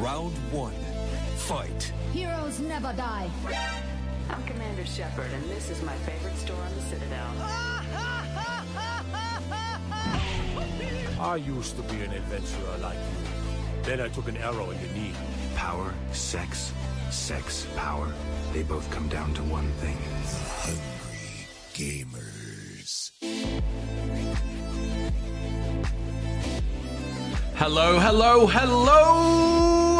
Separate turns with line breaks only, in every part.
Round 1. Fight.
Heroes never die.
I'm Commander Shepard, and this is my favorite store on the Citadel.
I used to be an adventurer like you. Then I took an arrow in the knee.
Power, sex, power. They both come down to one thing.
Hungry gamers.
Hello,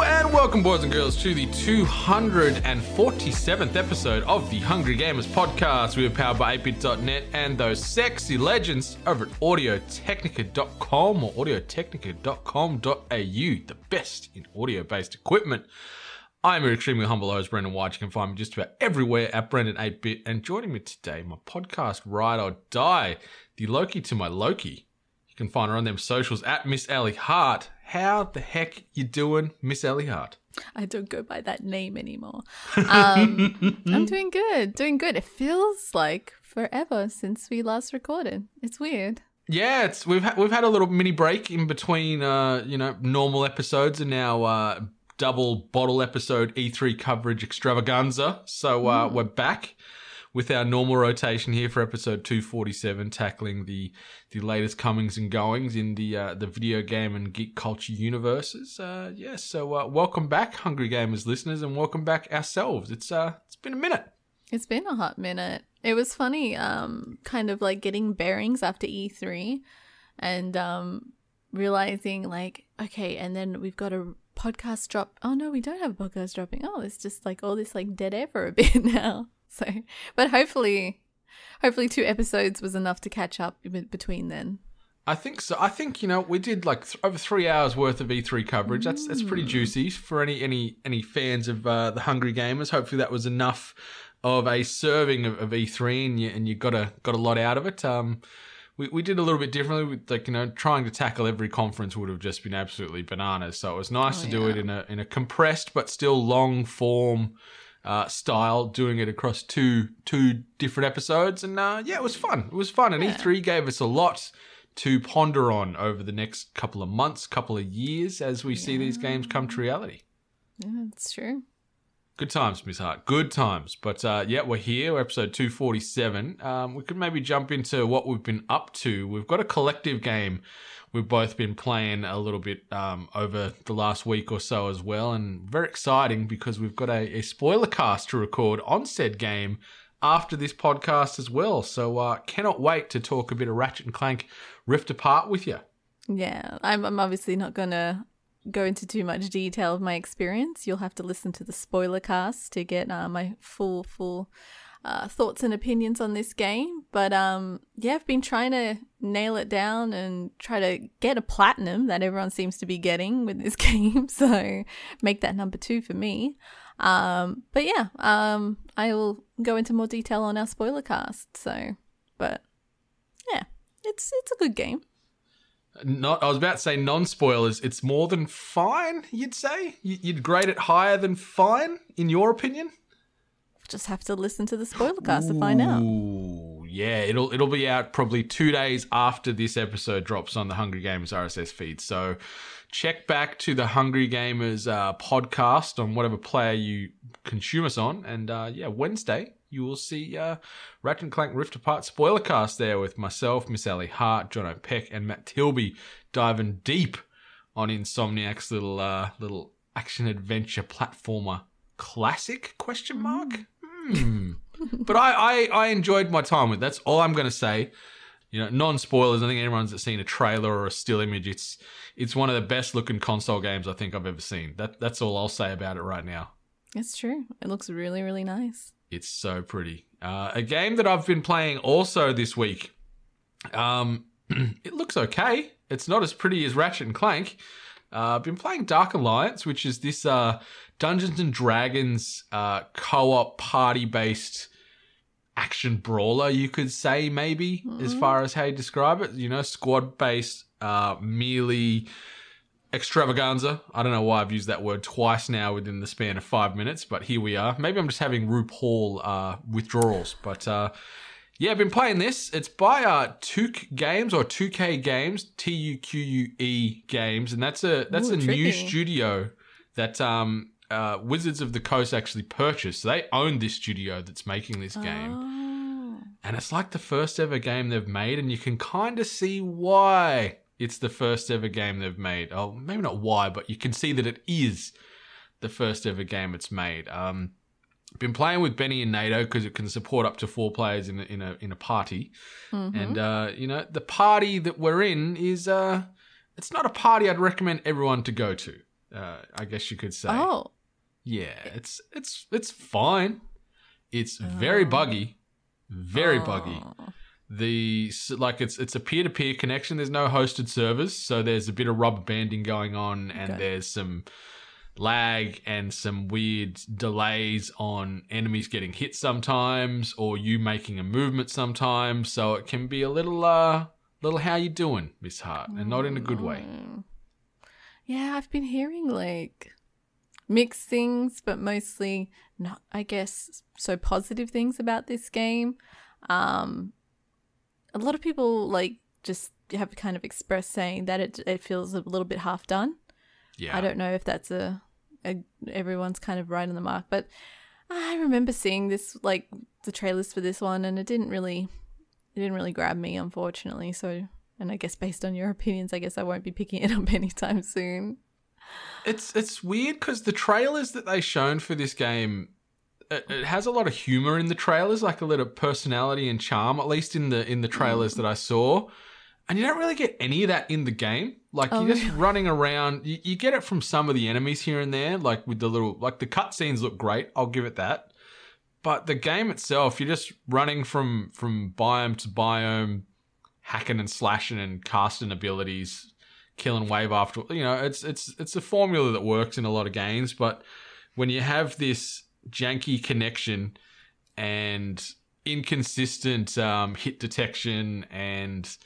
and welcome, boys and girls, to the 247th episode of the Hungry Gamers podcast. We are powered by ATEBIT.net and those sexy legends over at audiotechnica.com or audiotechnica.com.au, the best in audio-based equipment. I'm your extremely humble host, Brendan White. You can find me just about everywhere at Brendan8bit. And joining me today, my podcast ride or die, the Loki to my Loki. You can find her on them socials at Miss Ellie Hart. How the heck you doing, Miss Ellie Hart?
I don't go by that name anymore. I'm doing good. It feels like forever since we last recorded. It's weird.
Yeah, we've had a little mini break in between, normal episodes and now double bottle episode E3 coverage extravaganza. So we're back with our normal rotation here for episode 247, tackling the latest comings and goings in the video game and geek culture universes. So welcome back, Hungry Gamers listeners, and welcome back ourselves. It's been a minute. It's been
a hot minute. It was funny, kind of like getting bearings after E3 and realizing like, okay, and then we've got a podcast drop. Oh no, we don't have a podcast dropping. Oh, it's just like all this like dead air for a bit now. So, but hopefully 2 episodes was enough to catch up between then.
I think so. I think, we did like over 3 hours worth of E3 coverage. That's pretty juicy for any fans of the Hungry Gamers. Hopefully that was enough of a serving of E3 and you got a lot out of it. We did a little bit differently. With, trying to tackle every conference would have just been absolutely bananas. So it was nice to do it in a compressed but still long form style, doing it across two different episodes, and it was fun. And E3 gave us a lot to ponder on over the next couple of months, couple of years, as we see these games come to reality.
Yeah, it's true.
Good times, Miss Hart. Good times. But we're here, episode 247. We could maybe jump into what we've been up to. We've got a collective game we've both been playing a little bit over the last week or so as well, and very exciting because we've got a spoiler cast to record on said game after this podcast as well. So cannot wait to talk a bit of Ratchet & Clank Rift Apart with you.
Yeah, I'm obviously not going to go into too much detail of my experience. You'll have to listen to the spoiler cast to get my full thoughts and opinions on this game. But I've been trying to nail it down and try to get a platinum that everyone seems to be getting with this game. So make that number 2 for me. I will go into more detail on our spoiler cast. So, but yeah, it's a good game.
I was about to say non-spoilers. It's more than fine, you'd say? You'd grade it higher than fine, in your opinion?
Just have to listen to the spoiler cast to find out.
Ooh, yeah, it'll be out probably 2 days after this episode drops on the Hungry Gamers RSS feed. So check back to the Hungry Gamers podcast on whatever player you consume us on. And Wednesday you will see Ratchet & Clank Rift Apart spoiler cast there with myself, Miss Ellie Hart, John O'Peck, and Matt Tilby diving deep on Insomniac's little action-adventure platformer classic, ? But I enjoyed my time with it. That's all I'm going to say. Non-spoilers, I think everyone's seen a trailer or a still image. It's one of the best looking console games I think I've ever seen. That's all I'll say about it right now.
It's true. It looks really, really nice.
It's so pretty. A game that I've been playing also this week. It looks okay. It's not as pretty as Ratchet & Clank. I've been playing Dark Alliance, which is this Dungeons and Dragons co-op party-based action brawler, you could say, maybe, as far as how you describe it. Squad-based melee extravaganza. I don't know why I've used that word twice now within the span of 5 minutes, but here we are. Maybe I'm just having RuPaul withdrawals, but I've been playing this. It's by Tuque Games or 2K Games, Tuque Games, and that's a new studio that Wizards of the Coast actually purchased. So they own this studio that's making this game.
Oh.
And it's like the first ever game they've made, and you can kind of see why it's the first ever game they've made. Oh, maybe not why, but you can see that it is the first ever game it's made. Been playing with Benny and NATO because it can support up to 4 players in a party. And, the party that we're in is, it's not a party I'd recommend everyone to go to, I guess you could say.
Oh.
Yeah, it's fine. It's very buggy. Very buggy. It's a peer-to-peer connection. There's no hosted servers, so there's a bit of rubber banding going on, and there's some lag and some weird delays on enemies getting hit sometimes, or you making a movement sometimes. So it can be a little how you doing, Miss Hart, and not in a good way.
Yeah, I've been hearing like mixed things, but mostly not, I guess, so positive things about this game. A lot of people like just have kind of expressed saying that it feels a little bit half done. Yeah. I don't know if that's everyone's kind of right on the mark, but I remember seeing this, like the trailers for this one, and it didn't really grab me, unfortunately. So, and I guess based on your opinions, I guess I won't be picking it up anytime soon.
It's weird because the trailers that they shown for this game, it has a lot of humor in the trailers, like a little personality and charm, at least in the trailers that I saw. And you don't really get any of that in the game. Like, you're just running around. You get it from some of the enemies here and there, like with the the cutscenes look great. I'll give it that. But the game itself, you're just running from biome to biome, hacking and slashing and casting abilities, killing wave after. It's a formula that works in a lot of games. But when you have this janky connection and inconsistent hit detection and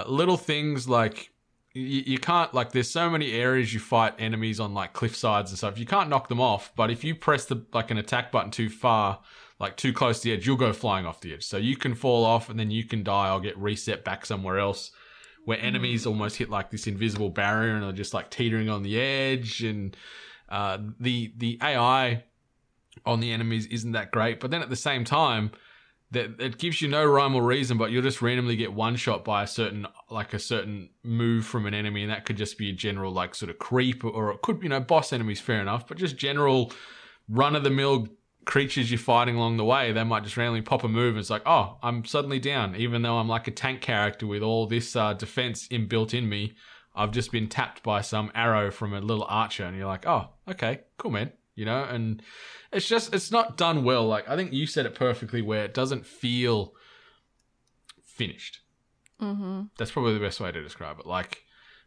little things like you can't, like, there's so many areas you fight enemies on, like cliff sides and stuff. You can't knock them off, but if you press an attack button too far, like too close to the edge, you'll go flying off the edge. So you can fall off and then you can die or get reset back somewhere else, where enemies almost hit like this invisible barrier and are just like teetering on the edge. And the AI on the enemies isn't that great, but then at the same time, that it gives you no rhyme or reason, but you'll just randomly get one shot by a certain move from an enemy, and that could just be a general like sort of creep, or it could, boss enemies, fair enough, but just general run of the mill creatures you're fighting along the way, they might just randomly pop a move and it's like, oh, I'm suddenly down, even though I'm like a tank character with all this defense inbuilt in me. I've just been tapped by some arrow from a little archer, and you're like, oh, okay, cool, man. And it's not done well. Like, I think you said it perfectly, where it doesn't feel finished. Mm-hmm. That's probably the best way to describe it. Like,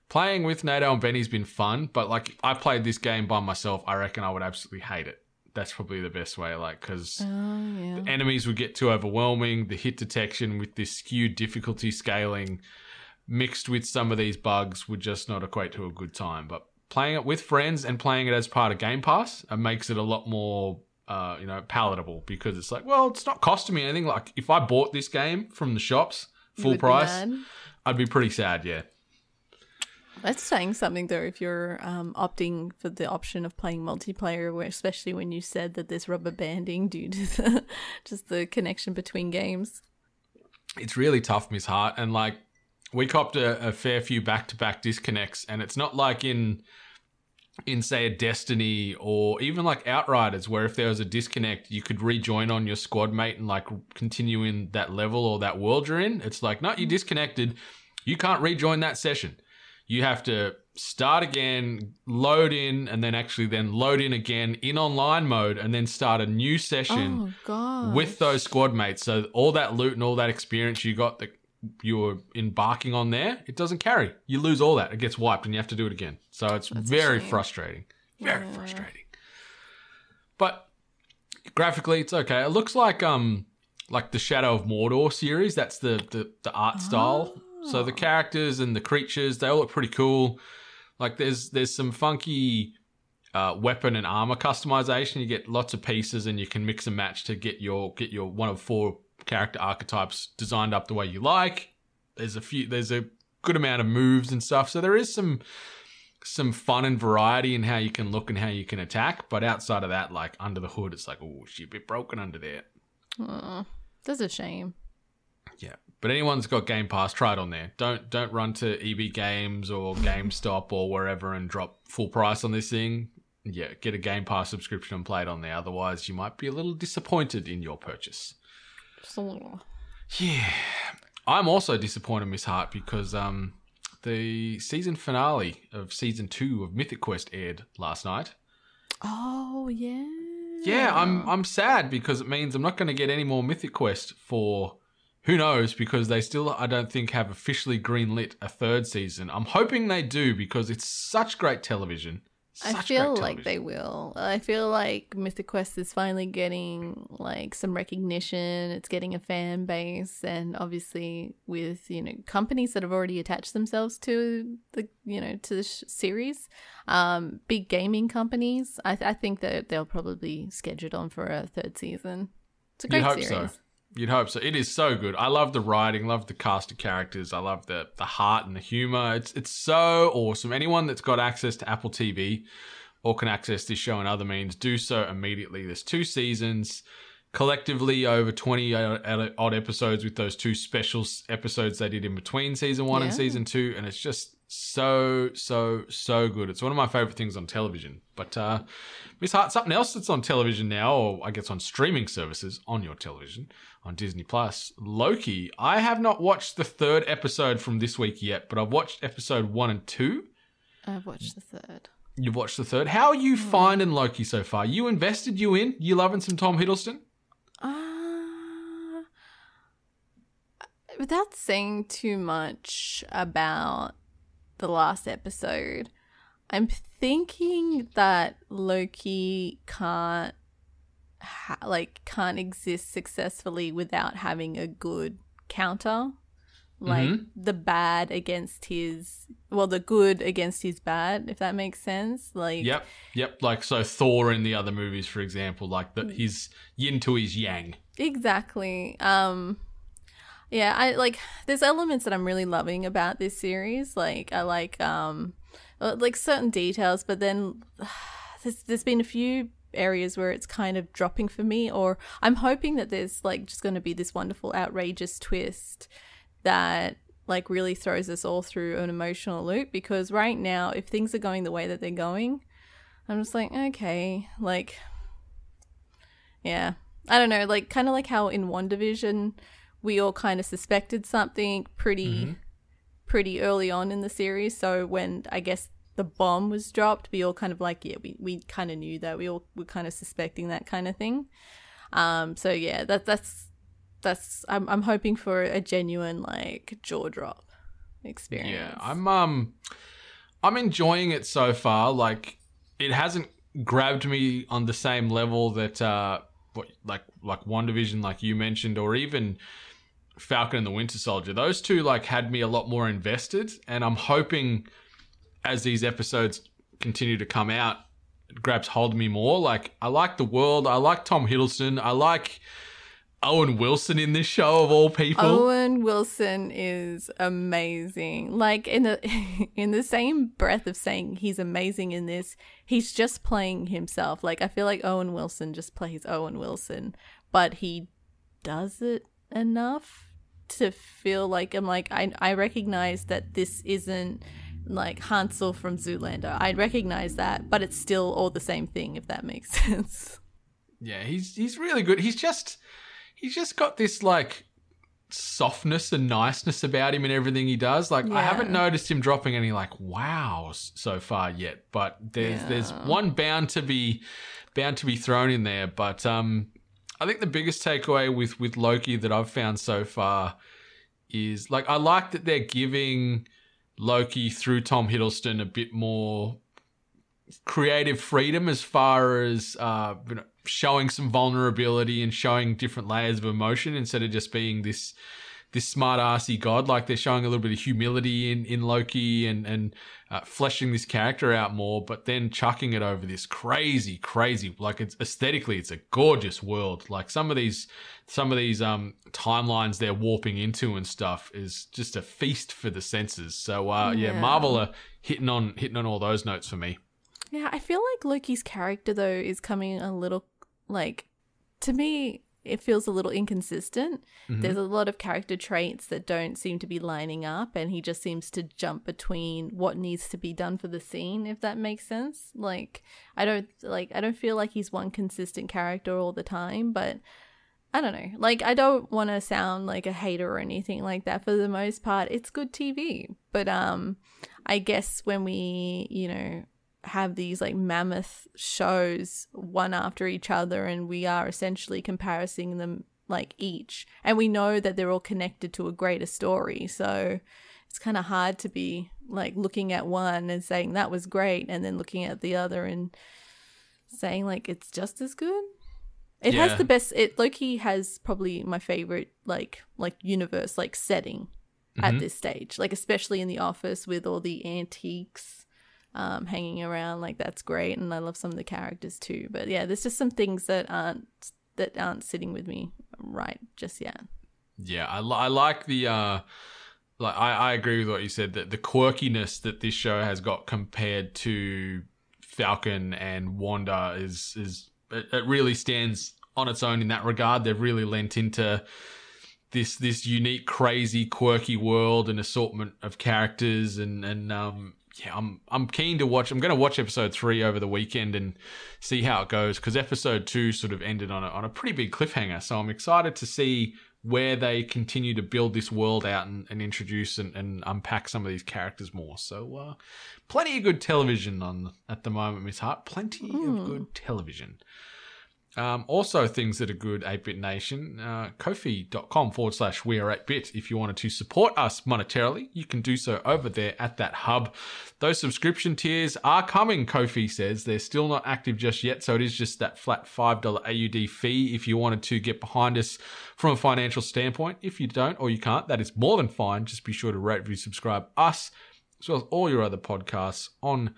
playing with NATO and Benny's been fun, but like, if I played this game by myself, I reckon I would absolutely hate it. That's probably the best way, like, because the enemies would get too overwhelming. The hit detection with this skewed difficulty scaling mixed with some of these bugs would just not equate to a good time. But playing it with friends and playing it as part of Game Pass, it makes it a lot more, palatable, because it's like, well, it's not costing me anything. Like, if I bought this game from the shops full price, I'd be pretty sad. Yeah,
that's saying something though. If you're opting for the option of playing multiplayer, where especially when you said that there's rubber banding due to just the connection between games,
it's really tough, Miss Hart, and like, we copped a fair few back-to-back disconnects, and it's not like in say a Destiny or even like Outriders, where if there was a disconnect, you could rejoin on your squad mate and like continue in that level or that world you're in. It's like, no, you disconnected. You can't rejoin that session. You have to start again, load in, and then load in again in online mode, and then start a new session with those squad mates. So all that loot and all that experience you got that you're embarking on there, it doesn't carry. You lose all that. It gets wiped and you have to do it again. So it's very frustrating. Very frustrating. But graphically, it's okay. It looks like the Shadow of Mordor series. That's the art style. So the characters and the creatures, they all look pretty cool. Like, there's some funky weapon and armor customization. You get lots of pieces and you can mix and match to get your one of 4 character archetypes designed up the way you like. There's a good amount of moves and stuff. So there is some some fun and variety in how you can look and how you can attack. But outside of that, like under the hood, it's like, oh, she's a bit broken under there.
Oh, that's a shame.
Yeah, but anyone's got Game Pass, try it on there. Don't run to EB Games or GameStop or wherever and drop full price on this thing. Yeah, get a Game Pass subscription and play it on there. Otherwise, you might be a little disappointed in your purchase.
Just a little.
Yeah. I'm also disappointed, Miss Hart, because the season finale of season 2 of Mythic Quest aired last night.
Oh, yeah.
Yeah, I'm sad because it means I'm not going to get any more Mythic Quest for who knows, because they still, I don't think, have officially greenlit a third season. I'm hoping they do because it's such great television.
I feel like they will. I feel like Mythic Quest is finally getting like some recognition. It's getting a fan base, and obviously with companies that have already attached themselves to the to the series, big gaming companies. I think that they'll probably schedule it on for a third season. It's a great series.
So. You'd hope so. It is so good. I love the writing, love the cast of characters. I love the heart and the humor. It's so awesome. Anyone that's got access to Apple TV or can access this show and other means, do so immediately. There's 2 seasons, collectively over 20 odd episodes with those 2 special episodes they did in between season 1 and season 2. And it's just so good. It's one of my favorite things on television. But Miss Hart, something else that's on television now, or I guess on streaming services on your television, on Disney Plus, Loki. I have not watched the 3rd episode from this week yet, but I've watched episode 1 and 2.
I've watched the 3rd.
You've watched the 3rd. How are you finding Loki so far? You invested? You in? You loving some Tom Hiddleston?
Without saying too much about the last episode, I'm thinking that Loki can't exist successfully without having a good counter, like the bad against the good against his bad, if that makes sense. Like yep, like so Thor in the other movies, for example, like his yin to his yang. Exactly. Yeah, I like. There's elements that I'm really loving about this series. Like I like certain details, but then there's been a few areas where it's kind of dropping for me. Or I'm hoping that there's like just going to be this wonderful, outrageous twist that like really throws us all through an emotional loop. Because right now, if things are going the way that they're going, I'm just like, okay, like, yeah, I don't know, like kind of like how in WandaVision we all kind of suspected something pretty early on in the series. So when I guess the bomb was dropped, we all kind of like, yeah, we kind of knew that. We all were kind of suspecting that kind of thing. So yeah, that's I'm hoping for a genuine like jaw drop experience.
Yeah, I'm enjoying it so far. Like it hasn't grabbed me on the same level that like WandaVision, like you mentioned, or even Falcon and the Winter Soldier. Those 2 like had me a lot more invested, and I'm hoping as these episodes continue to come out, it grabs hold of me more. Like I like the world, I like Tom Hiddleston, I like Owen Wilson in this show of all people.
Owen Wilson is amazing. Like in the same breath of saying he's amazing in this, he's just playing himself. Like I feel like Owen Wilson just plays Owen Wilson, but he does it enough to feel like I recognize that this isn't like Hansel from Zoolander. I recognize that, but it's still all the same thing, if that makes sense.
Yeah, he's really good. He's just got this like softness and niceness about him and everything he does. Like I haven't noticed him dropping any like wows so far yet, but there's one bound to be thrown in there. But I think the biggest takeaway with Loki that I've found so far is like I like that they're giving Loki through Tom Hiddleston a bit more creative freedom as far as showing some vulnerability and showing different layers of emotion instead of just being this smart-assy god. Like, they're showing a little bit of humility in Loki and fleshing this character out more, but then chucking it over this crazy, like, it's aesthetically, it's a gorgeous world. Like, some of these timelines they're warping into and stuff is just a feast for the senses. So Marvel are hitting on all those notes for me.
Yeah, I feel like Loki's character, though, is coming a little, like, to me, it feels a little inconsistent.
Mm-hmm.
There's a lot of character traits that don't seem to be lining up, and he just seems to jump between what needs to be done for the scene, if that makes sense. Like, I don't feel like he's one consistent character all the time, but I don't know. Like, I don't want to sound like a hater or anything like that. For the most part, it's good TV. But I guess when we, have these like mammoth shows one after each other, and we are essentially comparing them like each, and we know that they're all connected to a greater story, so it's kind of hard to be like looking at one and saying that was great and then looking at the other and saying like it's just as good. It has the best. Loki has probably my favorite like universe, like setting at this stage, like especially in the office with all the antiques hanging around. Like, that's great, and I love some of the characters too. But yeah, there's just some things that aren't sitting with me right just yet.
Yeah, I like the I agree with what you said, that the quirkiness that this show has got compared to Falcon and Wanda is it really stands on its own in that regard. They've really lent into this unique, crazy, quirky world and assortment of characters, and I'm keen to watch. I'm going to watch episode 3 over the weekend and see how it goes, because episode 2 sort of ended on a pretty big cliffhanger. So I'm excited to see where they continue to build this world out and introduce and unpack some of these characters more. So plenty of good television on at the moment, Miss Hart. Plenty of good television. Also, things that are good, 8-Bit Nation, Ko-fi.com/we-are8bit. If you wanted to support us monetarily, you can do so over there at that hub. Those subscription tiers are coming, Ko-fi says. They're still not active just yet, so it is just that flat $5 AUD fee if you wanted to get behind us from a financial standpoint. If you don't or you can't, that is more than fine. Just be sure to rate, review, subscribe us, as well as all your other podcasts on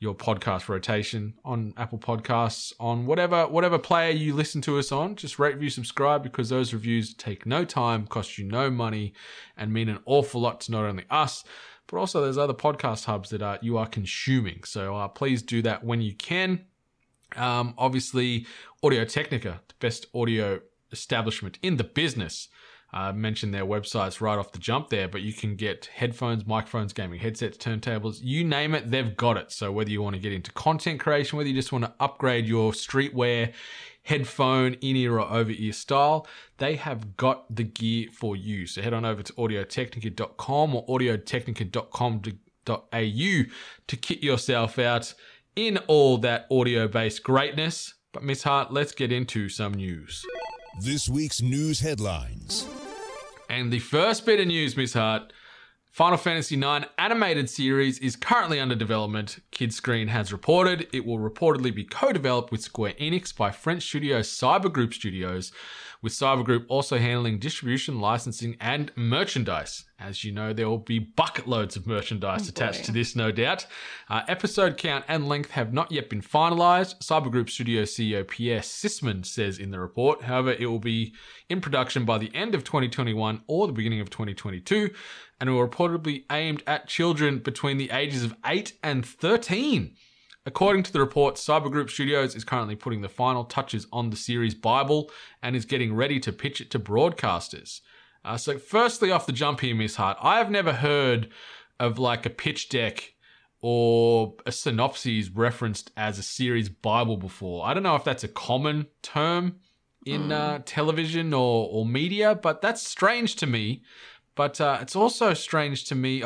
your podcast rotation, on Apple Podcasts, on whatever player you listen to us on. Just rate, review, subscribe, because those reviews take no time, cost you no money, and mean an awful lot to not only us, but also those other podcast hubs that you are consuming. So please do that when you can. Obviously, Audio Technica, the best audio establishment in the business. I mentioned their websites right off the jump there, but you can get headphones, microphones, gaming headsets, turntables, you name it, they've got it. So whether you want to get into content creation, whether you just want to upgrade your streetwear, headphone, in-ear or over-ear style, they have got the gear for you. So head on over to audiotechnica.com or audiotechnica.com.au to kit yourself out in all that audio-based greatness. But Miss Hart, let's get into some news.
This week's news headlines.
And the first bit of news, Miss Hart, Final Fantasy IX animated series is currently under development. Kidscreen has reported it will reportedly be co-developed with Square Enix by French studio Cyber Group Studios, with Cyber Group also handling distribution, licensing, and merchandise. As you know, there will be bucket loads of merchandise attached to this, no doubt. Episode count and length have not yet been finalized. Cyber Group Studio CEO Pierre Sisman says in the report. However, it will be in production by the end of 2021 or the beginning of 2022, and it will reportedly be aimed at children between the ages of 8 and 13. According to the report, Cyber Group Studios is currently putting the final touches on the series Bible and is getting ready to pitch it to broadcasters. So firstly, off the jump here, Miss Hart, I have never heard of like a pitch deck or a synopsis referenced as a series Bible before. I don't know if that's a common term in television or media, but that's strange to me. But it's also strange to me,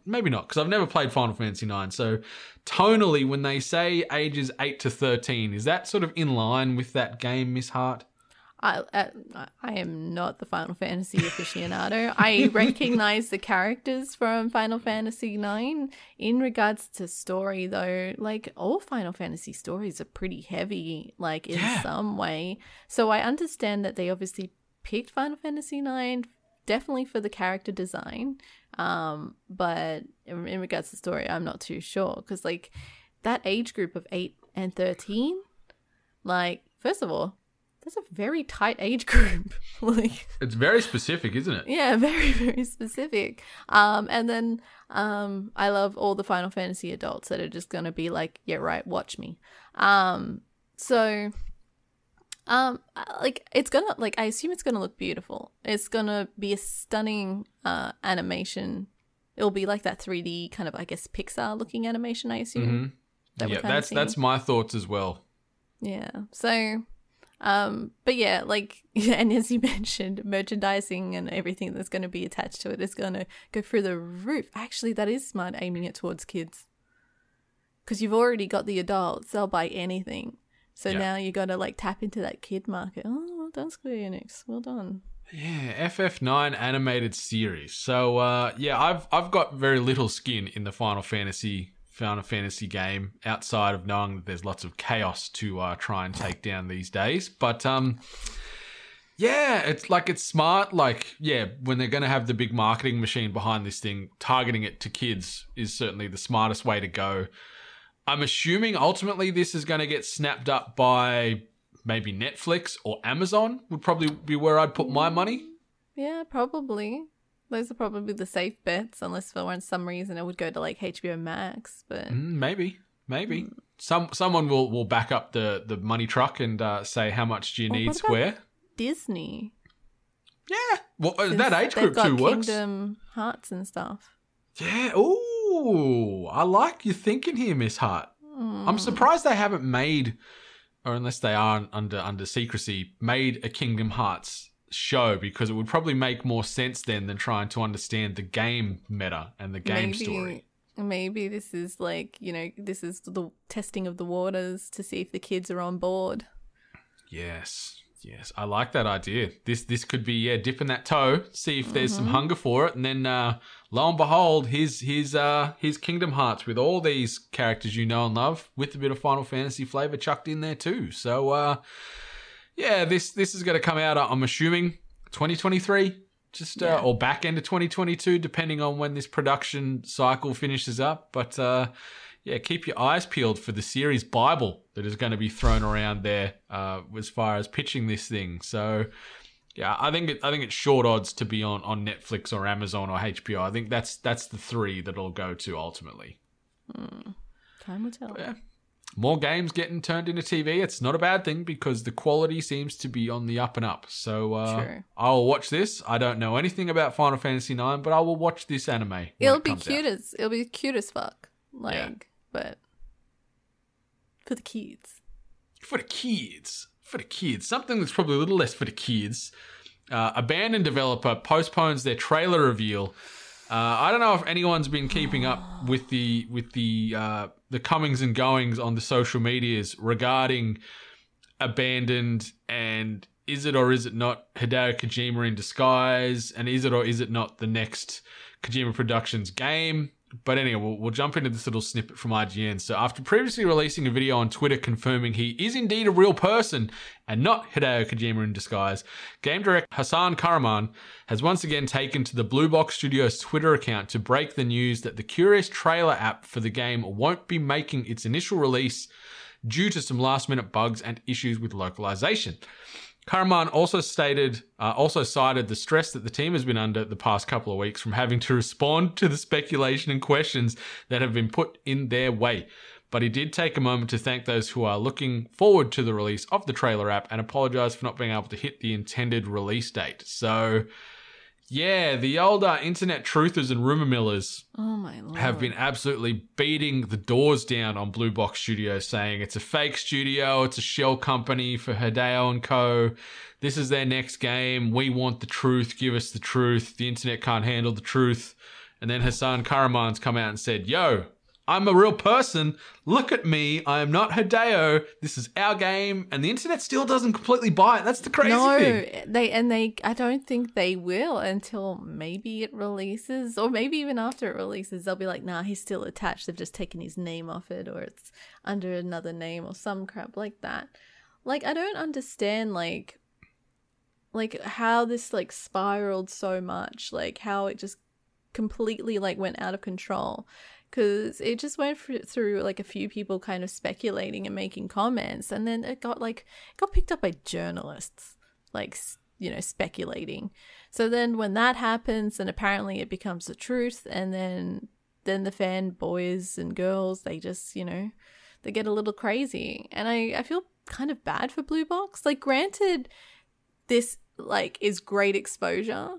maybe not, because I've never played Final Fantasy IX. So tonally, when they say ages 8 to 13, is that sort of in line with that game, Miss Hart?
I am not the Final Fantasy aficionado. I recognize the characters from Final Fantasy IX. In regards to story, though, like all Final Fantasy stories are pretty heavy, like in some way. So I understand that they obviously picked Final Fantasy IX definitely for the character design. But in regards to story, I'm not too sure, because like that age group of 8 and 13, like, first of all, that's a very tight age group. Like,
it's very specific, isn't it?
yeah, very, very specific. And then I love all the Final Fantasy adults that are just gonna be like, yeah, right, watch me. So like, it's gonna, like, I assume it's gonna look beautiful. It's gonna be a stunning animation. It'll be like that 3D kind of, I guess, Pixar looking animation, I assume.
Yeah, that's my thoughts as well.
Yeah. So but yeah, like, and as you mentioned, merchandising and everything that's going to be attached to it is going to go through the roof. Actually, that is smart, aiming it towards kids, because you've already got the adults, they'll buy anything. So now you got to like tap into that kid market. Oh, well done, Square Enix. Well done.
Yeah, FF9 animated series. So yeah, I've got very little skin in the Final Fantasy game outside of knowing that there's lots of chaos to try and take down these days. But yeah, it's smart. Like, yeah, when they're going to have the big marketing machine behind this thing, targeting it to kids is certainly the smartest way to go. I'm assuming ultimately this is going to get snapped up by maybe Netflix or Amazon would probably be where I'd put my money. Yeah,
probably. Those are probably the safe bets, unless for some reason it would go to like HBO Max. But
maybe someone will back up the money truck and say, how much do you need, Square?
Disney.
Yeah, well, that age group too works.
Kingdom Hearts and stuff.
Yeah. Ooh, I like your thinking here, Miss Hart. I'm surprised they haven't made, or unless they are under secrecy, made a Kingdom Hearts show, because it would probably make more sense then than trying to understand the game meta and the game story.
Maybe this is like, this is the testing of the waters to see if the kids are on board.
Yes, I like that idea. This could be dipping that toe, see if there's some hunger for it, and then lo and behold, his Kingdom Hearts with all these characters you know and love, with a bit of Final Fantasy flavor chucked in there too. So yeah, this is going to come out, I'm assuming, 2023, or back end of 2022, depending on when this production cycle finishes up. But yeah, keep your eyes peeled for the series Bible that is going to be thrown around there as far as pitching this thing. So yeah, I think it's short odds to be on Netflix or Amazon or HBO. I think that's the three that it'll go to ultimately.
Time will tell.
But yeah. More games getting turned into TV. It's not a bad thing, because the quality seems to be on the up and up. So I'll watch this. I don't know anything about Final Fantasy IX, but I will watch this anime. It'll be cute
as fuck. But for the kids.
For the kids. Something that's probably a little less for the kids. Abandoned developer postpones their trailer reveal. I don't know if anyone's been keeping up with the comings and goings on the social medias regarding Abandoned, and is it or is it not Hideo Kojima in disguise, and is it or is it not the next Kojima Productions game? But anyway, we'll jump into this little snippet from IGN. So after previously releasing a video on Twitter confirming he is indeed a real person and not Hideo Kojima in disguise, game director Hassan Karaman has once again taken to the Blue Box Studios Twitter account to break the news that the Curious trailer app for the game won't be making its initial release due to some last-minute bugs and issues with localization. Karaman also cited the stress that the team has been under the past couple of weeks from having to respond to the speculation and questions that have been put in their way. But he did take a moment to thank those who are looking forward to the release of the trailer app and apologize for not being able to hit the intended release date. So, yeah, the older internet truthers and rumor millers have been absolutely beating the doors down on Blue Box Studios, saying it's a fake studio, it's a shell company for Hideo and co. This is their next game. We want the truth. Give us the truth. The internet can't handle the truth. And then Hassan Karaman's come out and said, yo, I'm a real person. Look at me. I am not Hideo. This is our game. And the internet still doesn't completely buy it. That's the crazy thing.
I don't think they will until maybe it releases, or maybe even after it releases. They'll be like, nah, he's still attached. They've just taken his name off it, or it's under another name or some crap like that. Like, I don't understand, like like how this like spiraled so much, like how it just completely like went out of control, because it just went through like a few people kind of speculating and making comments, and then it got picked up by journalists, like, you know, speculating. So then when that happens, and apparently it becomes the truth, and then the fanboys and girls, they just, you know, they get a little crazy. And I feel kind of bad for Blue Box. Like, granted, this like is great exposure,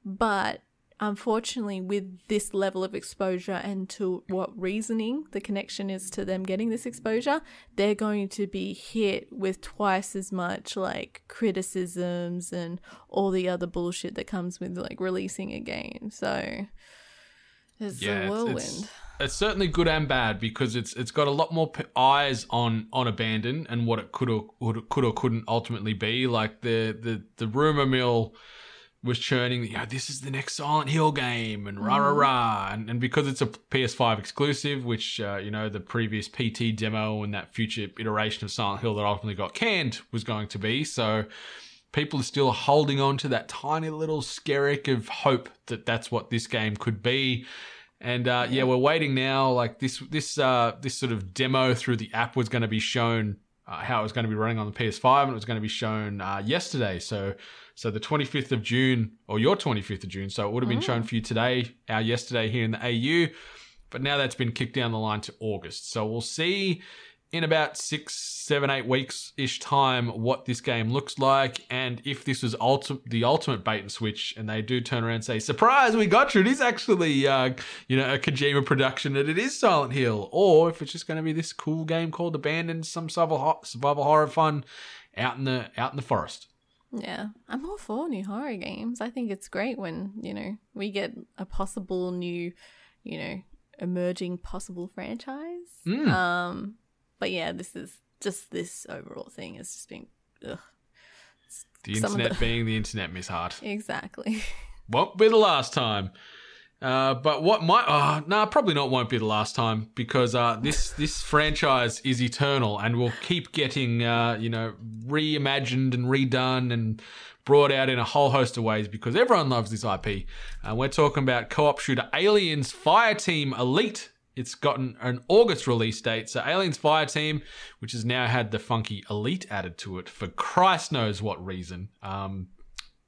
but unfortunately with this level of exposure and to what reasoning the connection is to them getting this exposure, they're going to be hit with twice as much like criticisms and all the other bullshit that comes with like releasing a game. So it's a whirlwind.
It's certainly good and bad, because it's got a lot more eyes on Abandon and what it could or couldn't ultimately be. Like the rumor mill was churning, you know, this is the next Silent Hill game and rah rah rah, and because it's a PS5 exclusive, which you know, the previous PT demo and that future iteration of Silent Hill that ultimately got canned was going to be, so people are still holding on to that tiny little skerrick of hope that that's what this game could be. And yeah, we're waiting now. Like this sort of demo through the app was going to be shown how it was going to be running on the PS5, and it was going to be shown yesterday. So the 25th of June, or your 25th of June. So it would have been shown for you today, our yesterday here in the AU. But now that's been kicked down the line to August. So we'll see in about 6, 7, 8 weeks-ish time what this game looks like. And if this was the ultimate bait and switch, and they do turn around and say, surprise, we got you, it is actually you know, a Kojima production, and it is Silent Hill. Or if it's just going to be this cool game called Abandoned, some survival horror fun out in the forest.
Yeah, I'm all for new horror games. I think it's great when, you know, we get a possible new, you know, emerging possible franchise. But yeah, this overall thing has just been, ugh.
The internet being the internet, Miss Hart.
Exactly.
Won't be the last time. But what might... probably not won't be the last time, because this franchise is eternal and will keep getting, you know, reimagined and redone and brought out in a whole host of ways, because everyone loves this IP. We're talking about co-op shooter Aliens Fireteam Elite. It's gotten an August release date. So Aliens Fireteam, which has now had the funky Elite added to it for Christ knows what reason.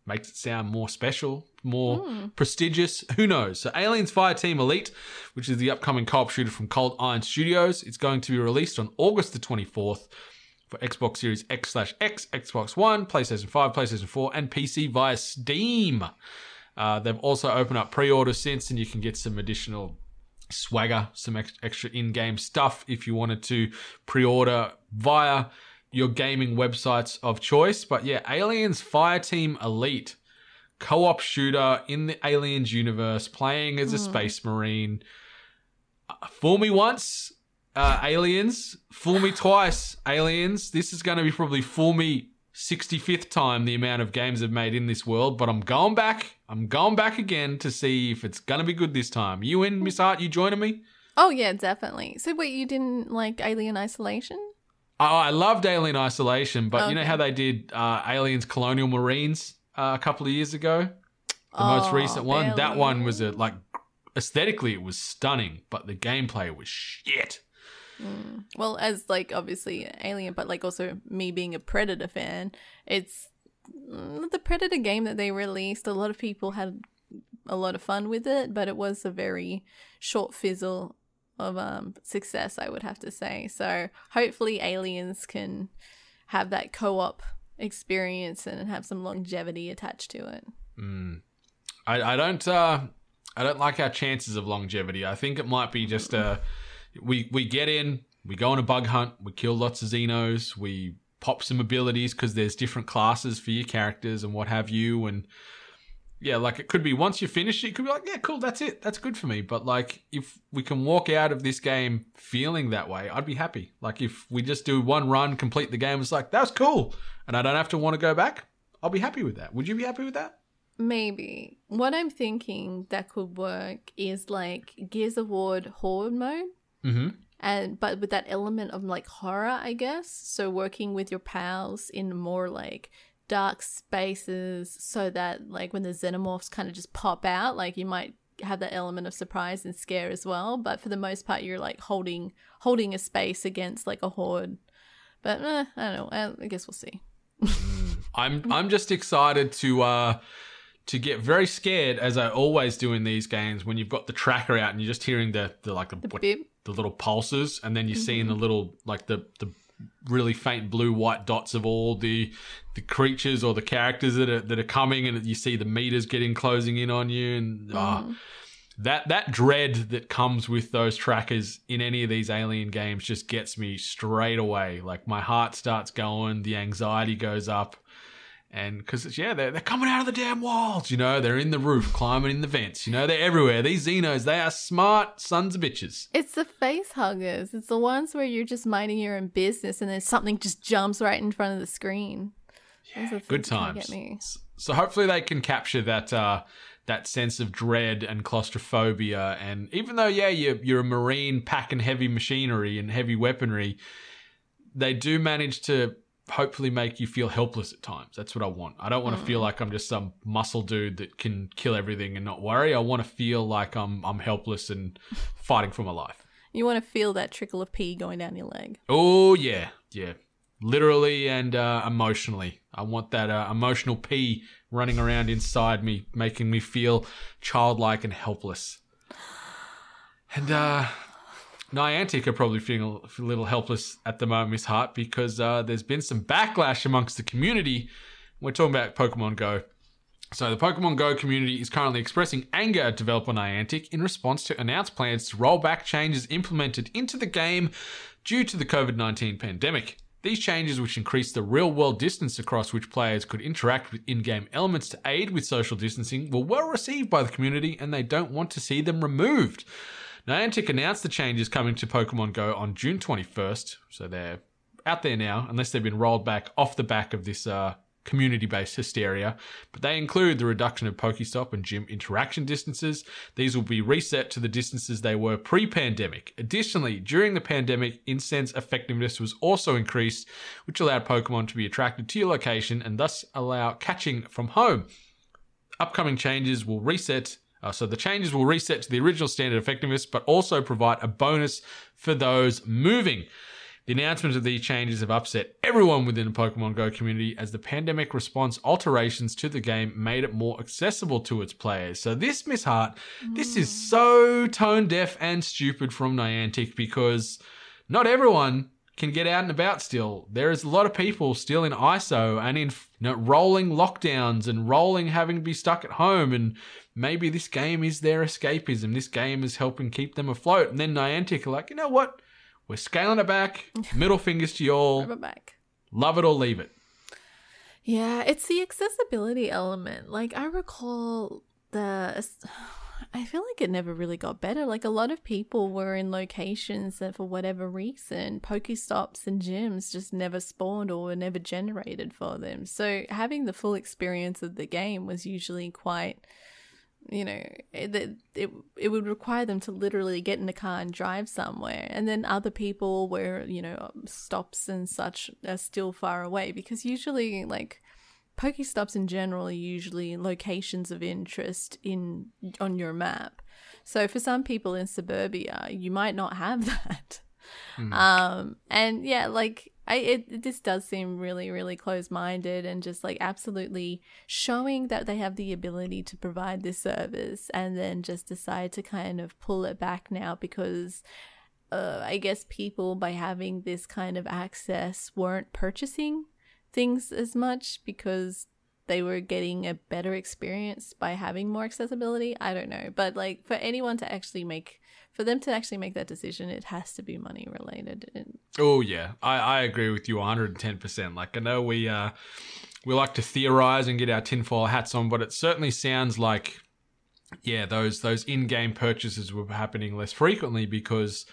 Makes it sound more special, more prestigious. Who knows? So Aliens Fireteam Elite, which is the upcoming co-op shooter from Cold Iron Studios. It's going to be released on August the 24th for Xbox Series X/X, Xbox One, PlayStation 5, PlayStation 4, and PC via Steam. They've also opened up pre-orders since, and you can get some additional swagger, some extra in-game stuff if you wanted to pre-order via your gaming websites of choice. But yeah, Aliens Fireteam Elite, co-op shooter in the Aliens universe, playing as a space marine. Fool me once, Aliens. Fool me twice, Aliens. This is going to be probably fool me 65th time the amount of games I've made in this world, but I'm going back. I'm going back again to see if it's going to be good this time. You in, Miss Hart? You joining me?
Oh, yeah, definitely. So wait, you didn't like Alien Isolation?
Oh, I loved Alien Isolation, but you know how they did Aliens Colonial Marines a couple of years ago? The most recent one?
Barely.
That one was, aesthetically it was stunning, but the gameplay was shit.
Well, as like obviously Alien, but like also me being a Predator fan, it's the Predator game that they released. A lot of people had a lot of fun with it, but it was a very short fizzle of success, I would have to say. So hopefully Aliens can have that co-op experience and have some longevity attached to it.
I don't like our chances of longevity. I think it might be just we get in, we go on a bug hunt, we kill lots of Xenos, we pop some abilities because there's different classes for your characters and what have you. And yeah, like it could be once you finish it, you could be like, yeah, cool, that's it. That's good for me. But like if we can walk out of this game feeling that way, I'd be happy. Like if we just do one run, complete the game, it's like, that was cool. And I don't have to want to go back. I'll be happy with that. Would you be happy with that?
Maybe. What I'm thinking that could work is like Gears of War Horde mode. But with that element of like horror, I guess. So working with your pals in more like dark spaces so that like when the xenomorphs kind of just pop out, like you might have that element of surprise and scare as well. But for the most part, you're like holding a space against like a horde. But I don't know. I guess we'll see.
I'm just excited to get very scared, as I always do in these games, when you've got the tracker out and you're just hearing the little pulses, and then you're seeing the little like the really faint blue white dots of all the creatures or the characters that are coming, and you see the meters closing in on you, and that dread that comes with those trackers in any of these Alien games just gets me straight away. Like my heart starts going, the anxiety goes up. And because, they're coming out of the damn walls, you know, they're in the roof, climbing in the vents, you know, they're everywhere. These Xenos, they are smart sons of bitches.
It's the face huggers. It's the ones where you're just minding your own business and then something just jumps right in front of the screen.
Yeah, good times. So hopefully they can capture that sense of dread and claustrophobia. And even though, you're a Marine packing heavy machinery and heavy weaponry, they do manage to hopefully make you feel helpless at times. That's what I want. I don't want to feel like I'm just some muscle dude that can kill everything and not worry. I want to feel like I'm helpless and fighting for my life.
You want to feel that trickle of pee going down your leg.
Oh, yeah. Literally and emotionally. I want that emotional pee running around inside me, making me feel childlike and helpless. And Niantic are probably feeling a little helpless at the moment, Miss Hart, because there's been some backlash amongst the community. We're talking about Pokemon Go. So the Pokemon Go community is currently expressing anger at developer Niantic in response to announced plans to roll back changes implemented into the game due to the COVID-19 pandemic. These changes, which increase the real-world distance across which players could interact with in-game elements to aid with social distancing, were well received by the community, and they don't want to see them removed. Niantic announced the changes coming to Pokemon Go on June 21st, so they're out there now, unless they've been rolled back off the back of this community-based hysteria. But they include the reduction of Pokestop and gym interaction distances. These will be reset to the distances they were pre-pandemic. Additionally, during the pandemic, incense effectiveness was also increased, which allowed Pokemon to be attracted to your location and thus allow catching from home. Upcoming changes will reset. So the changes will reset to the original standard effectiveness, but also provide a bonus for those moving. The announcement of these changes have upset everyone within the Pokemon Go community, as the pandemic response alterations to the game made it more accessible to its players. So this, Miss Hart, this is so tone deaf and stupid from Niantic, because not everyone can get out and about still. There is a lot of people still in ISO and in rolling lockdowns and rolling having to be stuck at home, and maybe this game is their escapism. This game is helping keep them afloat. And then Niantic are like, you know what? We're scaling it back. Middle fingers to y'all.
Rub it back.
Love it or leave it.
Yeah, it's the accessibility element. Like, I recall I feel like it never really got better. Like, a lot of people were in locations that for whatever reason, Pokestops and gyms just never spawned or were never generated for them. So having the full experience of the game was usually quite, it would require them to literally get in a car and drive somewhere. And then other people where, stops and such are still far away, because usually, like, Pokestops in general are usually locations of interest on your map. So for some people in suburbia, you might not have that. And yeah, like this does seem really, really close-minded, and just like absolutely showing that they have the ability to provide this service, and then just decide to kind of pull it back now because I guess people, by having this kind of access, weren't purchasing things as much because they were getting a better experience by having more accessibility. I don't know, but like for them to actually make that decision, it has to be money related.
Oh yeah, I agree with you 110%. Like, I know we like to theorize and get our tinfoil hats on, but it certainly sounds like those in-game purchases were happening less frequently because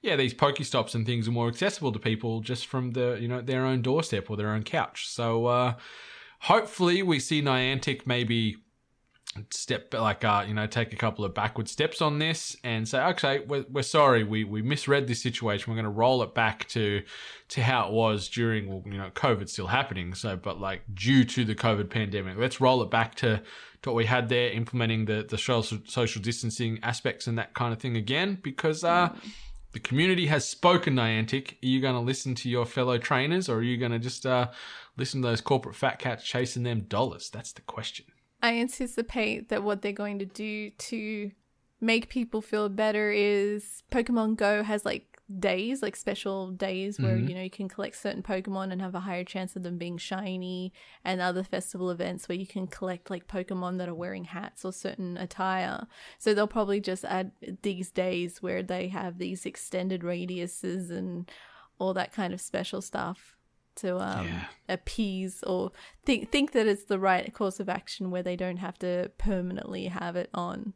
these Pokestops and things are more accessible to people just from their own doorstep or their own couch. So hopefully we see Niantic maybe take a couple of backward steps on this and say, okay, we're sorry, we misread this situation. We're going to roll it back to how it was during, COVID's still happening. So, but like due to the COVID pandemic, let's roll it back to what we had there, implementing the social distancing aspects and that kind of thing again, because the community has spoken, Niantic. Are you going to listen to your fellow trainers, or are you going to just listen to those corporate fat cats chasing them dollars? That's the question.
I anticipate that what they're going to do to make people feel better is Pokemon Go has like days, like special days where, you can collect certain Pokemon and have a higher chance of them being shiny, and other festival events where you can collect like Pokemon that are wearing hats or certain attire. So they'll probably just add these days where they have these extended radiuses and all that kind of special stuff to appease or think that it's the right course of action, where they don't have to permanently have it on.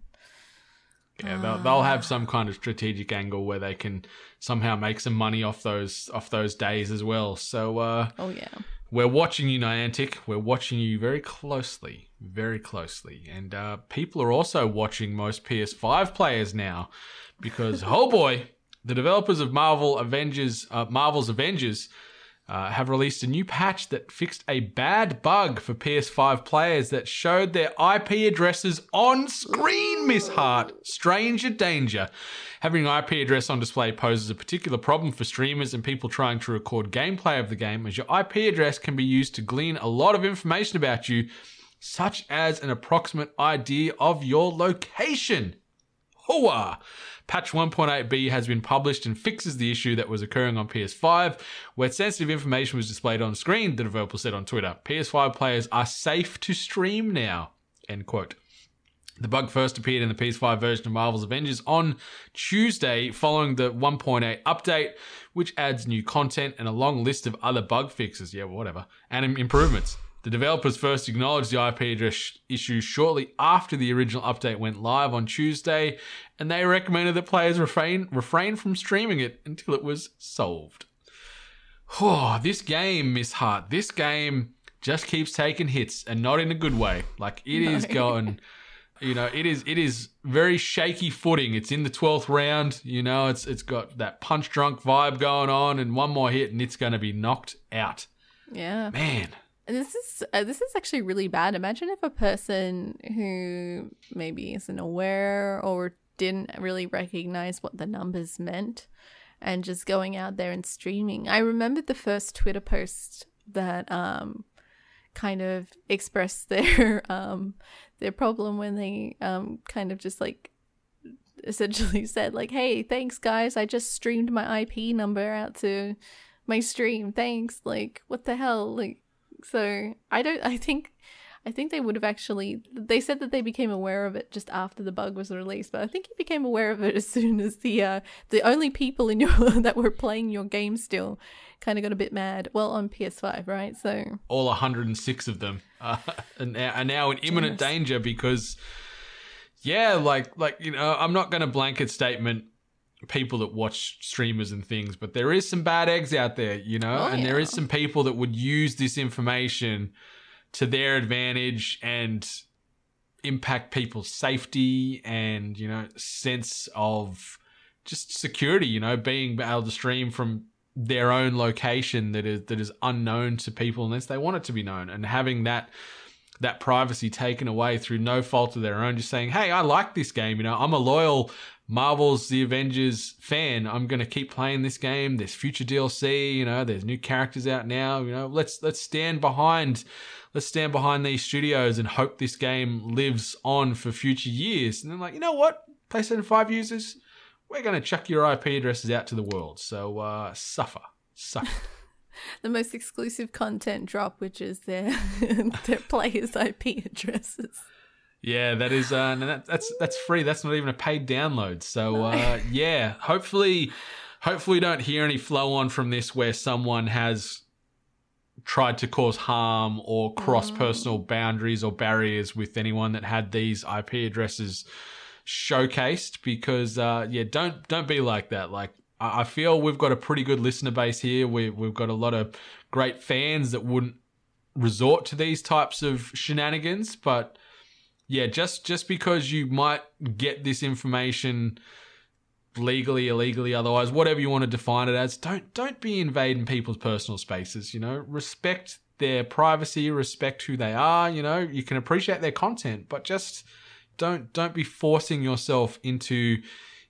Yeah, they'll have some kind of strategic angle where they can somehow make some money off those days as well. So we're watching you, Niantic. We're watching you very closely, and people are also watching most PS5 players now, because oh boy, the developers of Marvel's Avengers have released a new patch that fixed a bad bug for PS5 players that showed their IP addresses on screen, Miss Hart. Stranger danger. Having an IP address on display poses a particular problem for streamers and people trying to record gameplay of the game, as your IP address can be used to glean a lot of information about you, such as an approximate idea of your location. Hooah! Patch 1.8b has been published and fixes the issue that was occurring on PS5, where sensitive information was displayed on screen, the developer said on Twitter. PS5 players are safe to stream now, end quote. The bug first appeared in the PS5 version of Marvel's Avengers on Tuesday, following the 1.8 update, which adds new content and a long list of other bug fixes, and improvements. The developers first acknowledged the IP address issue shortly after the original update went live on Tuesday, and they recommended that players refrain from streaming it until it was solved. Oh, this game, Miss Hart, this game just keeps taking hits, and not in a good way. Like, it is going, it is very shaky footing. It's in the 12th round, it's got that punch drunk vibe going on, and one more hit and it's going to be knocked out.
Yeah.
Man.
This is actually really bad. Imagine if a person who maybe isn't aware or didn't really recognize what the numbers meant and just going out there and streaming. I remember the first Twitter post that kind of expressed their problem when they kind of just like essentially said like, hey, thanks guys, I just streamed my IP number out to my stream. Thanks. Like, what the hell? Like, so I think they would have actually, they said that they became aware of it just after the bug was released, but I think you became aware of it as soon as the only people in your that were playing your game still kind of got a bit mad. Well, on PS5, right? So
all 106 of them are now in imminent danger because, I'm not going to blanket statement people that watch streamers and things, but there is some bad eggs out there, there is some people that would use this information to their advantage and impact people's safety and, sense of just security, being able to stream from their own location that is unknown to people unless they want it to be known, and having that privacy taken away through no fault of their own, just saying, hey, I like this game, I'm a loyal Marvel's The Avengers fan. I'm going to keep playing this game. There's future DLC, there's new characters out now, let's stand behind these studios and hope this game lives on for future years. And then like, you know what? PlayStation 5 users, we're going to chuck your IP addresses out to the world. So suffer.
The most exclusive content drop, which is their players' IP addresses.
Yeah, that is that's free. That's not even a paid download. So hopefully we don't hear any flow on from this where someone has tried to cause harm or cross personal boundaries or barriers with anyone that had these IP addresses showcased, because don't be like that. Like, I feel we've got a pretty good listener base here. We've got a lot of great fans that wouldn't resort to these types of shenanigans, but yeah, just because you might get this information legally, illegally, otherwise, whatever you want to define it as, don't be invading people's personal spaces, you know. Respect their privacy, respect who they are, you know. You can appreciate their content, but just don't be forcing yourself into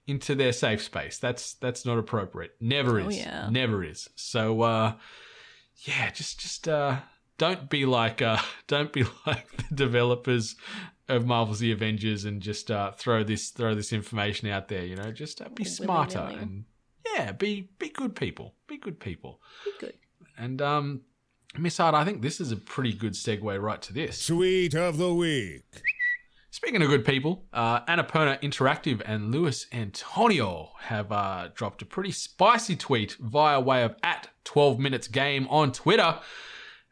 their safe space. That's not appropriate. Never is.
Yeah.
Never is. So yeah, just don't be like the developers of Marvel's The Avengers and just throw this information out there, you know. Just be smarter and yeah, be good people. Be good people.
Be good.
And Miss Hart, I think this is a pretty good segue right to this.
Tweet of the week.
Speaking of good people, Annapurna Interactive and Luis Antonio have dropped a pretty spicy tweet via way of @12minutesgame on Twitter.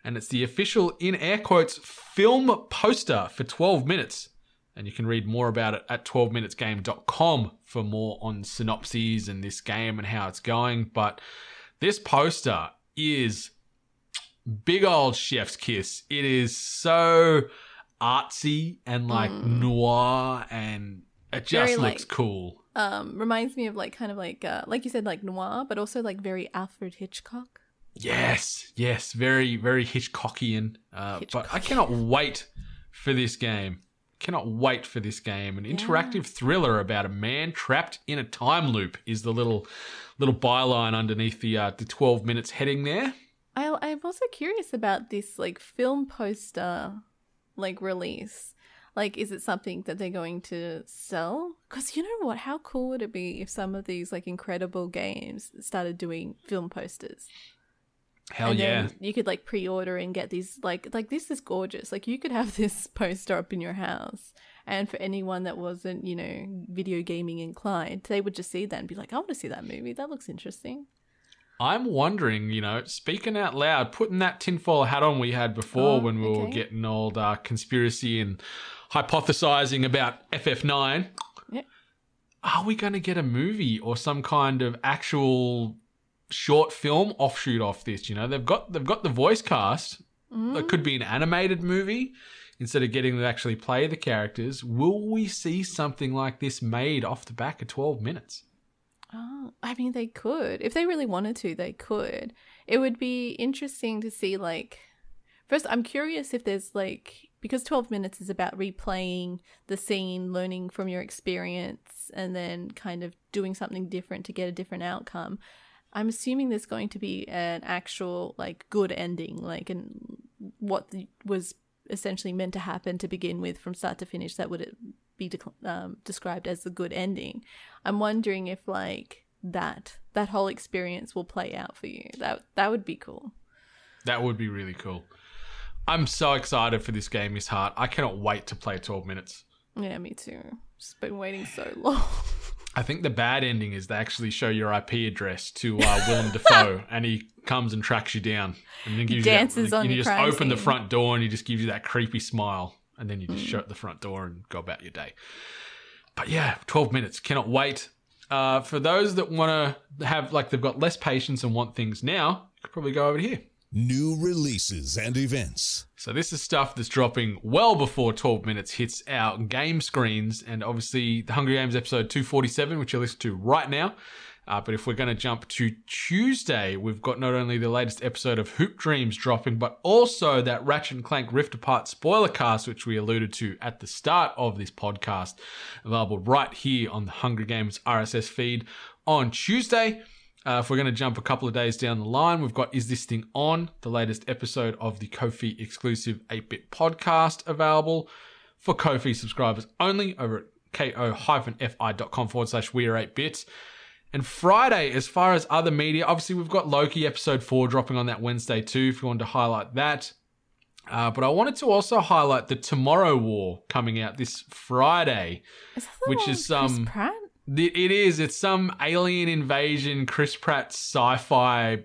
And it's the official, in air quotes, film poster for 12 Minutes. And you can read more about it at 12minutesgame.com for more on synopses and this game and how it's going. But this poster is big old chef's kiss. It is so artsy and like noir, and it just
Very,
looks
like,
cool.
Reminds me of like you said, like noir, but also like very Alfred Hitchcock.
Yes, very, very Hitchcockian. But I cannot wait for this game. An interactive thriller about a man trapped in a time loop is the little byline underneath the 12 minutes heading there.
I'm also curious about this like film poster like release. Like, is it something that they're going to sell? Because you know what? How cool would it be if some of these like incredible games started doing film posters?
Hell
and
yeah.
then you could like pre-order and get these like this is gorgeous. Like you could have this poster up in your house, and for anyone that wasn't, you know, video gaming inclined, they would just see that and be like, I want to see that movie. That looks interesting.
I'm wondering, you know, speaking out loud, putting that tinfoil hat on we had before when we were getting old conspiracy and hypothesizing about FF9.
Yeah.
Are we going to get a movie or some kind of actual short film offshoot off this? You know, they've got the voice cast. It could be an animated movie instead of getting to actually play the characters. Will we see something like this made off the back of 12 minutes?
Oh, I mean, they could. If they really wanted to, they could. It would be interesting to see, like... First, I'm curious if there's, like... Because 12 minutes is about replaying the scene, learning from your experience, and then kind of doing something different to get a different outcome. I'm assuming there's going to be an actual, like, good ending, like, what was essentially meant to happen to begin with from start to finish that would be described as the good ending. I'm wondering if like that whole experience will play out for you. That would be cool.
That would be really cool. I'm so excited for this game, Miss Hart. I cannot wait to play 12 minutes.
Yeah, me too. Just been waiting so long.
I think the bad ending is they actually show your IP address to Willem Dafoe, and he comes and tracks you down, and then gives
dances
you
on
you
your
just
crime
open the
scene.
front door, and he just gives you that creepy smile, and then you just shut the front door and go about your day. But yeah, 12 minutes. Cannot wait. For those that want to have, like, they've got less patience and want things now, you could probably go over here.
New releases and events.
So this is stuff that's dropping well before 12 minutes hits our game screens, and obviously the Hunger Games episode 247, which you'll listen to right now. But if we're going to jump to Tuesday, we've got not only the latest episode of Hoop Dreams dropping, but also that Ratchet & Clank Rift Apart spoiler cast, which we alluded to at the start of this podcast, available right here on the Hunger Games RSS feed on Tuesday. If we're going to jump a couple of days down the line, we've got Is This Thing On?, the latest episode of the Ko-fi exclusive 8-bit podcast available for Ko-fi subscribers only over at ko-fi.com/weare8bit. And Friday, as far as other media, obviously we've got Loki episode 4 dropping on that Wednesday too, if you wanted to highlight that. But I wanted to also highlight the Tomorrow War coming out this Friday,
Is that the
which
one
is
with Chris Pratt?
It is. It's some alien invasion, Chris Pratt sci-fi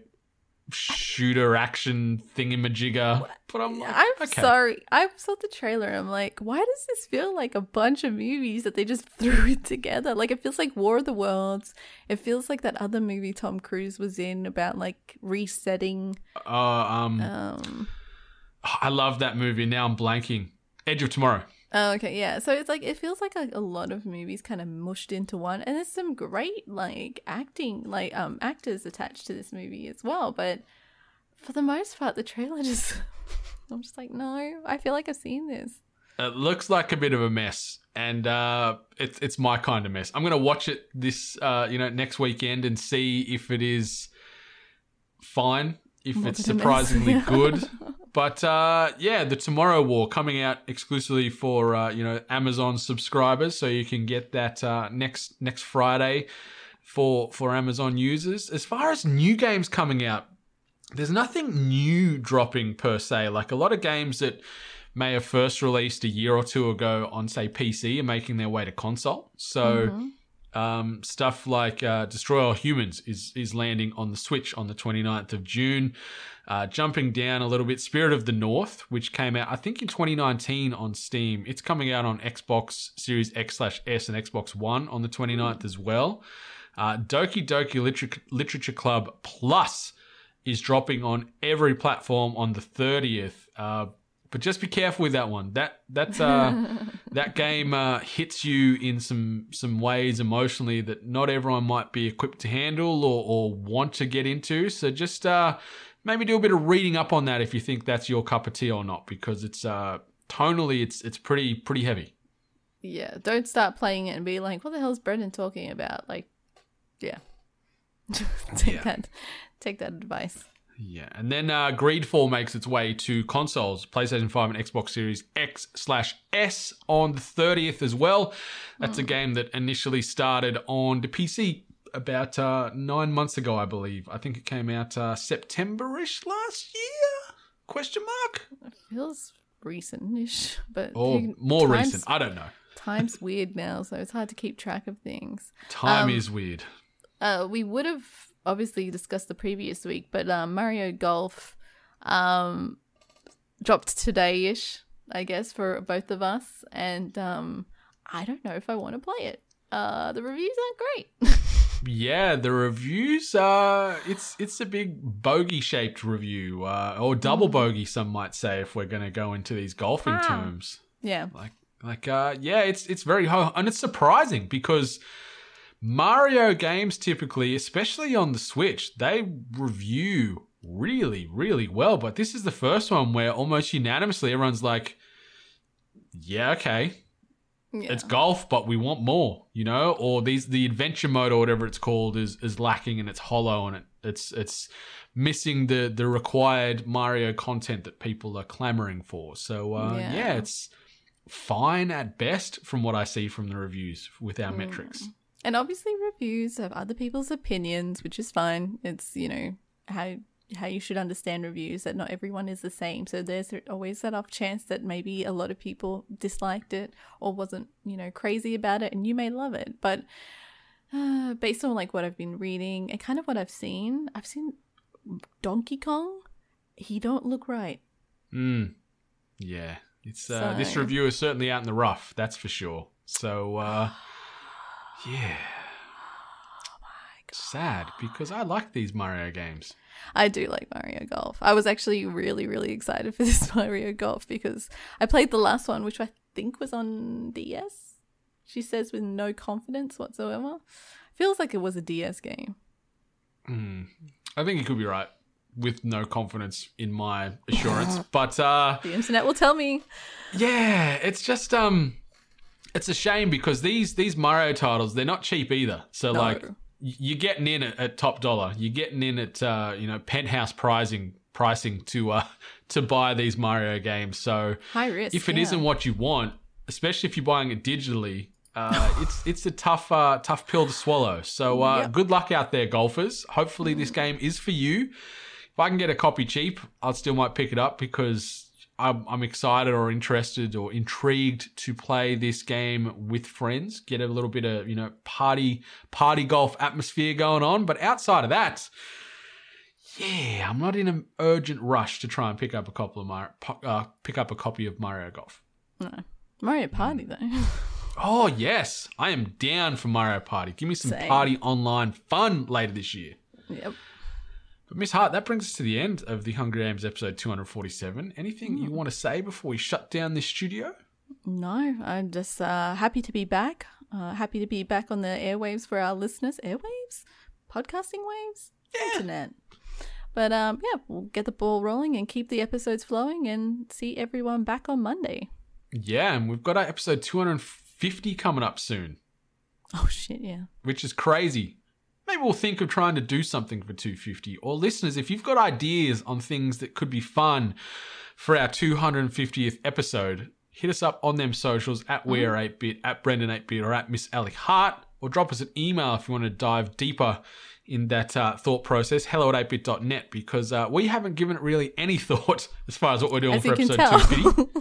shooter action thingamajigger. But I'm like,
I'm
okay.
sorry. I saw the trailer. I'm like, why does this feel like a bunch of movies that they just threw it together? Like, it feels like War of the Worlds. It feels like that other movie Tom Cruise was in about like resetting.
I love that movie. Now I'm blanking. Edge of Tomorrow.
Oh, okay, yeah. So it's like it feels like a lot of movies kind of mushed into one, and there's some great like acting, like actors attached to this movie as well. But for the most part, the trailer just I'm just like, no, I feel like I've seen this.
It looks like a bit of a mess, and it's my kind of mess. I'm gonna watch it this next weekend and see if it is fine, if it's surprisingly good. But the Tomorrow War coming out exclusively for Amazon subscribers, so you can get that next Friday for Amazon users. As far as new games coming out, there's nothing new dropping per se. Like a lot of games that may have first released a year or two ago on, say, PC are making their way to console. So stuff like Destroy All Humans is landing on the Switch on the 29th of June. Jumping down a little bit, Spirit of the North, which came out, I think, in 2019 on Steam. It's coming out on Xbox Series X/S and Xbox One on the 29th as well. Doki Doki Literature Club Plus is dropping on every platform on the 30th. But just be careful with that one. That game hits you in some ways emotionally that not everyone might be equipped to handle or want to get into. So just maybe do a bit of reading up on that if you think that's your cup of tea or not, because it's tonally it's pretty heavy.
Yeah, don't start playing it and be like, what the hell is Brendan talking about? Like, yeah. Take that advice.
Yeah, and then Greedfall makes its way to consoles, PlayStation 5 and Xbox Series X/S on the 30th as well. That's a game that initially started on the PC about 9 months ago, I believe. I think it came out September-ish last year? Question mark?
It feels recent-ish, but...
Or more recent, I don't know.
Time's weird now, so it's hard to keep track of things.
Time is weird.
We would have obviously discussed the previous week, but Mario Golf dropped today-ish, I guess, for both of us, and I don't know if I want to play it. The reviews aren't great.
Yeah, the reviews it's a big bogey-shaped review, or double bogey, some might say, if we're going to go into these golfing terms.
Yeah.
It's very high, and it's surprising because Mario games typically, especially on the Switch, they review really, really well. But this is the first one where almost unanimously everyone's like, yeah, okay. Yeah. It's golf, but we want more, or the adventure mode or whatever it's called is lacking and it's hollow and it's missing the required Mario content that people are clamoring for. So it's fine at best from what I see from the reviews with our metrics.
And obviously reviews have other people's opinions, which is fine. It's, how you should understand reviews, that not everyone is the same. So there's always that off chance that maybe a lot of people disliked it or wasn't, crazy about it, and you may love it. But based on like what I've been reading and kind of what I've seen Donkey Kong, he don't look right.
Yeah. It's this review is certainly out in the rough, that's for sure. So yeah.
Oh my God.
Sad, because I like these Mario games.
I do like Mario Golf. I was actually really, really excited for this Mario Golf because I played the last one, which I think was on DS. She says with no confidence whatsoever. Feels like it was a DS game.
I think you could be right with no confidence in my assurance. But
the internet will tell me.
Yeah, it's just it's a shame because these Mario titles, they're not cheap either. So like you're getting in at top dollar. You're getting in at penthouse pricing to buy these Mario games. So
high risk.
If it isn't what you want, especially if you're buying it digitally, it's a tough pill to swallow. So good luck out there, golfers. Hopefully this game is for you. If I can get a copy cheap, I still might pick it up because I'm excited or interested or intrigued to play this game with friends, get a little bit of, party golf atmosphere going on. But outside of that, yeah, I'm not in an urgent rush to try and pick up a copy of Mario Golf.
No. Mario Party, though.
Oh, yes. I am down for Mario Party. Give me some party online fun later this year.
Yep.
But Miss Hart, that brings us to the end of the Hunger Games episode 247. Anything you want to say before we shut down this studio?
No, I'm just happy to be back. Happy to be back on the airwaves for our listeners. Airwaves? Podcasting waves?
Yeah.
Internet. But we'll get the ball rolling and keep the episodes flowing and see everyone back on Monday.
Yeah, and we've got our episode 250 coming up soon.
Oh, shit, yeah.
Which is crazy. Maybe we'll think of trying to do something for 250. Or listeners, if you've got ideas on things that could be fun for our 250th episode, hit us up on them socials at WeAre8bit, at Brendan8bit, or at Miss Alec Hart, or drop us an email if you want to dive deeper in that thought process, hello@8bit.net, because we haven't given it really any thought as far as what we're doing for episode 250.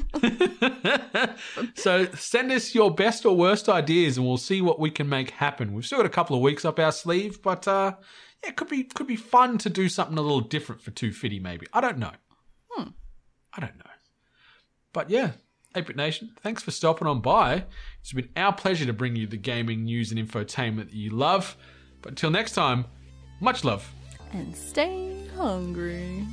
So send us your best or worst ideas and we'll see what we can make happen. We've still got a couple of weeks up our sleeve, but it could be fun to do something a little different for 250 maybe. I don't know. I don't know. But yeah, 8-Bit Nation, thanks for stopping on by. It's been our pleasure to bring you the gaming news and infotainment that you love. But until next time, much love.
And stay hungry.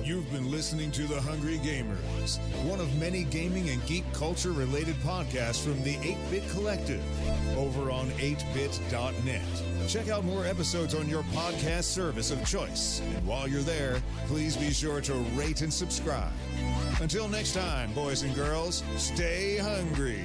You've been listening to The Hungry Gamers, one of many gaming and geek culture related podcasts from the 8-Bit Collective over on 8bit.net. Check out more episodes on your podcast service of choice. And while you're there, please be sure to rate and subscribe. Until next time, boys and girls, stay hungry.